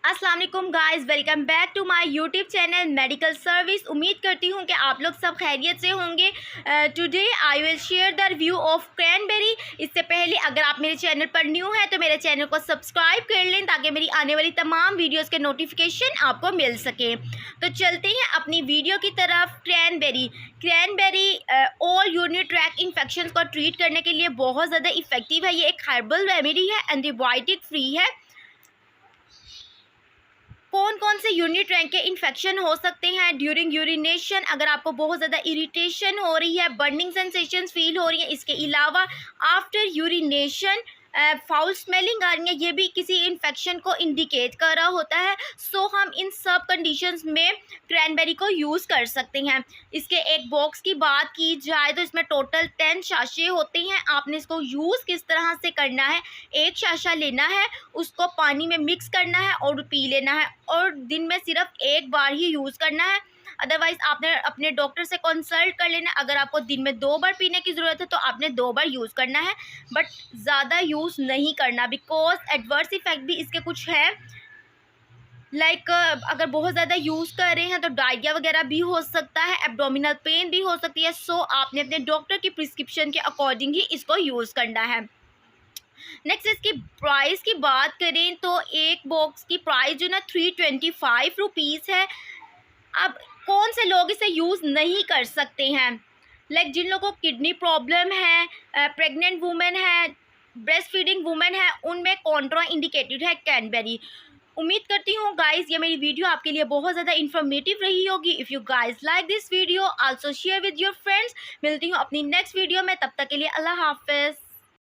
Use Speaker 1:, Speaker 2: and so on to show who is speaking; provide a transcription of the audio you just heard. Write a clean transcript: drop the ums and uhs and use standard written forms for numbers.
Speaker 1: अस्सलाम वालेकुम guys, welcome back to my YouTube channel medical service. उम्मीद करती हूँ कि आप लोग सब खैरियत से होंगे। Today I will share the review of cranberry. इससे पहले अगर आप मेरे चैनल पर न्यू हैं तो मेरे चैनल को सब्सक्राइब कर लें ताकि मेरी आने वाली तमाम वीडियोस के नोटिफिकेशन आपको मिल सके। तो चलते हैं अपनी वीडियो की तरफ। Cranberry all urinary tract infection को ट्रीट करने के लिए बहुत ज़्यादा इफेक्टिव है। ये एक हर्बल रेमेडी है, एंटीबायोटिक फ्री है। कौन कौन से यूरिनरी ट्रैक्ट के इन्फेक्शन हो सकते हैं ड्यूरिंग यूरिनेशन? अगर आपको बहुत ज़्यादा इरिटेशन हो रही है, बर्निंग सेंसेशंस फील हो रही है, इसके अलावा आफ्टर यूरिनेशन फाउल स्मेलिंग आ रही है, ये भी किसी इन्फेक्शन को इंडिकेट कर रहा होता है। सो हम इन सब कंडीशंस में क्रैनबेरी को यूज़ कर सकते हैं। इसके एक बॉक्स की बात की जाए तो इसमें टोटल 10 शाशे होते हैं। आपने इसको यूज़ किस तरह से करना है, एक शाशा लेना है, उसको पानी में मिक्स करना है और पी लेना है, और दिन में सिर्फ एक बार ही यूज़ करना है। अदरवाइज़ आपने अपने डॉक्टर से कंसल्ट कर लेना। अगर आपको दिन में 2 बार पीने की ज़रूरत है तो आपने 2 बार यूज़ करना है, बट ज़्यादा यूज़ नहीं करना, बिकॉज एडवर्स इफ़ेक्ट भी इसके कुछ है। अगर बहुत ज़्यादा यूज़ कर रहे हैं तो डायरिया वगैरह भी हो सकता है, एब्डोमिनल पेन भी हो सकती है। सो आपने अपने डॉक्टर की प्रिस्क्रिप्शन के अकॉर्डिंग ही इसको यूज़ करना है। नेक्स्ट, इसकी प्राइस की बात करें तो एक बॉक्स की प्राइस जो ना 325 रुपीज़ है। अब कौन से लोग इसे यूज़ नहीं कर सकते हैं? जिन लोगों को किडनी प्रॉब्लम है, प्रेग्नेंट वुमेन है, ब्रेस्ट फीडिंग वुमेन है, उनमें कॉन्ट्रा इंडिकेटेड है क्रैनबेरी। उम्मीद करती हूँ गाइस ये मेरी वीडियो आपके लिए बहुत ज़्यादा इन्फॉर्मेटिव रही होगी। If you guys like this video also share with your friends. मिलती हूँ अपनी नेक्स्ट वीडियो में, तब तक के लिए अल्लाह हाफ़िज़।